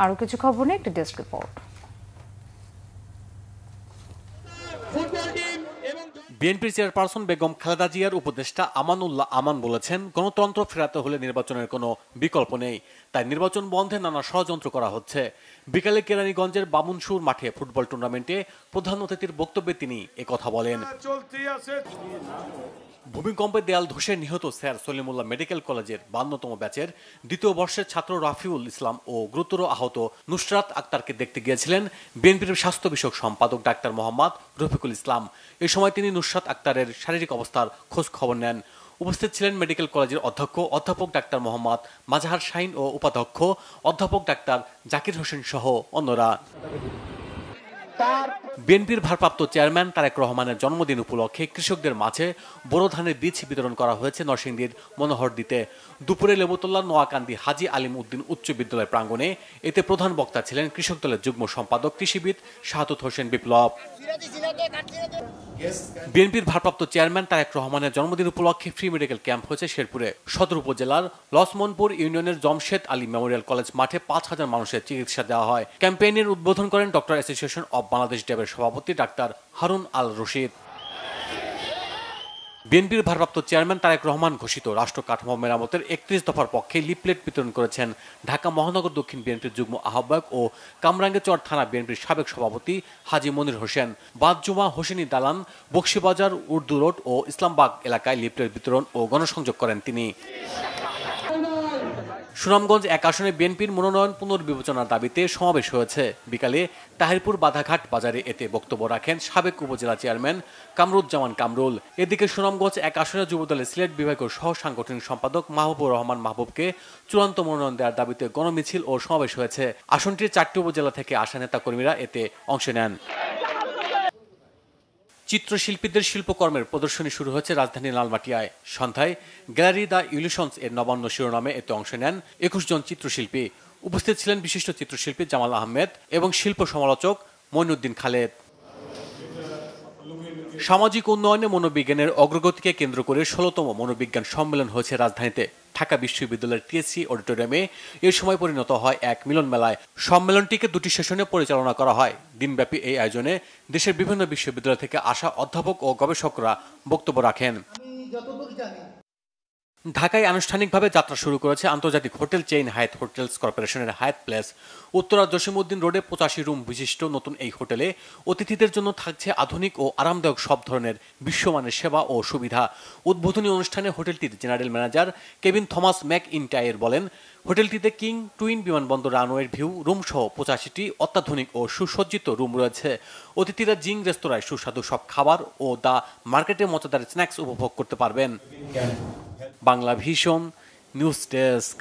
আরও কিছু খবর নিয়ে একটি ডেস্ক রিপোর্ট। বিএনপির চেয়ারপারসন বেগম খালেদা জিয়ার উপদেষ্টা আমানুল্লাহ আমান বলেছেন, গণতন্ত্র ফেরাতে হলে নির্বাচনের কোনো বিকল্প নেই, তাই নির্বাচন বন্ধে নানা ষড়যন্ত্র করা হচ্ছে। বিকালে কেরানীগঞ্জের বামুনসুর মাঠে ফুটবল টুর্নামেন্টে প্রধান অতিথির বক্তব্যে তিনি একথা বলেন। ভূমিকম্পে দেয়াল ধসে নিহত স্যার সলিমুল্লাহ মেডিকেল কলেজের 52তম ব্যাচের দ্বিতীয় বর্ষের ছাত্র রাফিউল ইসলাম ও গুরুতর আহত নুসরাত আক্তারকে দেখতে গিয়েছিলেন বিএনপির স্বাস্থ্য বিষয়ক সম্পাদক ডাক্তার মোহাম্মদ রফিকুল ইসলাম। এ সময় তিনি নুসরাত আক্তারের শারীরিক অবস্থার খোঁজ খবর নেন। উপস্থিত ছিলেন মেডিকেল কলেজের অধ্যক্ষ অধ্যাপক ডাক্তার মোহাম্মদ মাজাহার শাহিন ও উপাধ্যক্ষ অধ্যাপক ডাক্তার জাকির হোসেন সহ অন্যরা। বিএনপির ভারপ্রাপ্ত চেয়ারম্যান তারেক রহমানের জন্মদিন উপলক্ষে কৃষকদের মাঝে বোরো ধানের বীজ বিতরণ করা হয়েছে নরসিংদীর মনোহরদীতে। দুপুরে লেবুতল্লা নোয়াকান্দি হাজী আলিম উদ্দিন উচ্চ বিদ্যালয় প্রাঙ্গণে। এতে প্রধান বক্তা ছিলেন কৃষক দলের যুগ্ম সম্পাদক কৃষিবিদ শাহাদুত হোসেন বিপ্লব। বিএনপির ভারপ্রাপ্ত চেয়ারম্যান তারেক রহমানের জন্মদিন উপলক্ষে ফ্রি মেডিকেল ক্যাম্প হয়েছে শেরপুরে। সদর উপজেলার লছমনপুর ইউনিয়নের জমশেদ আলী মেমোরিয়াল কলেজ মাঠে 5,000 মানুষের চিকিৎসা দেওয়া হয়। ক্যাম্পেইনের উদ্বোধন করেন ডক্টর অ্যাসোসিয়েশন অব বাংলাদেশ ড্যাবের সভাপতি ডাক্তার হারুন আল রশিদ। বিএনপির ভারপ্রাপ্ত চেয়ারম্যান তারেক রহমান ঘোষিত রাষ্ট্র কাঠামো মেরামতের 31 দফার পক্ষে লিফলেট বিতরণ করেছেন ঢাকা মহানগর দক্ষিণ বিএনপির যুগ্ম আহ্বায়ক ও কামরাঙ্গীরচর থানা বিএনপির সাবেক সভাপতি হাজী মনির হোসেন। বাদজুমা হোসেনী দালান, বক্সিবাজার, উর্দু রোড ও ইসলামবাগ এলাকায় লিফলেট বিতরণ ও গণসংযোগ করেন তিনি। সুনামগঞ্জ 1 আসনে বিএনপির মনোনয়ন পুনর্বিবেচনার দাবিতে সমাবেশ হয়েছে। বিকালে তাহিরপুর বাধাঘাট বাজারে এতে বক্তব্য রাখেন সাবেক উপজেলা চেয়ারম্যান কামরুজ্জামান কামরুল। এদিকে সুনামগঞ্জ 1 আসনে যুবদলের সিলেট বিভাগীয় সহ সাংগঠনিক সম্পাদক মাহবুবুর রহমান মাহবুবকে চূড়ান্ত মনোনয়ন দেওয়ার দাবিতে গণমিছিল ও সমাবেশ হয়েছে। আসনটির 4টি উপজেলা থেকে আসা নেতাকর্মীরা এতে অংশ নেন। চিত্রশিল্পীদের শিল্পকর্মের প্রদর্শনী শুরু হয়েছে রাজধানীর লালমাটিয়ায়। সন্ধ্যায় গ্যালারি দ্য ইলিউশনস এর নবান্ন শিরোনামে এতে অংশ নেন 21 জন চিত্রশিল্পী। উপস্থিত ছিলেন বিশিষ্ট চিত্রশিল্পী জামাল আহমেদ এবং শিল্প সমালোচক মঈনুদ্দিন খালেদ। সামাজিক উন্নয়নে মনোবিজ্ঞানের অগ্রগতিকে কেন্দ্র করে 16তম মনোবিজ্ঞান সম্মেলন হয়েছে রাজধানীতে। ঢাকা বিশ্ববিদ্যালয়ের টিএসসি অডিটোরিয়ামে এর সময় পরিণত হয় এক মিলন মেলায়। সম্মেলনটিকে 2টি সেশনে পরিচালনা করা হয়। দিনব্যাপী এই আয়োজনে দেশের বিভিন্ন বিশ্ববিদ্যালয় থেকে আসা অধ্যাপক ও গবেষকরা বক্তব্য রাখেন। ঢাকায় আনুষ্ঠানিকভাবে যাত্রা শুরু করেছে আন্তর্জাতিক হোটেল চেইন হায়াত হোটেলস কর্পোরেশনের হায়াত প্লেস। উত্তরা জসিমউদ্দিন রোডে 85 রুম বিশিষ্ট নতুন এই হোটেলে অতিথিদের জন্য থাকছে আধুনিক ও আরামদায়ক সব ধরনের বিশ্বমানের সেবা ও সুবিধা। উদ্বোধনী অনুষ্ঠানে হোটেলটির general manager Kevin Thomas McIntyre বলেন, হোটেলটিতে কিং টুইন বিমানবন্দর রানওয়ের ভিউ রুম সহ 85টি অত্যাধুনিক ও সুসজ্জিত রুম রয়েছে। অতিথিরা জিং রেস্তোরাঁয় সুস্বাদু সব খাবার ও দ্য মার্কেটে মজাদার স্ন্যাক্স উপভোগ করতে পারবেন। Bangla vision news desk.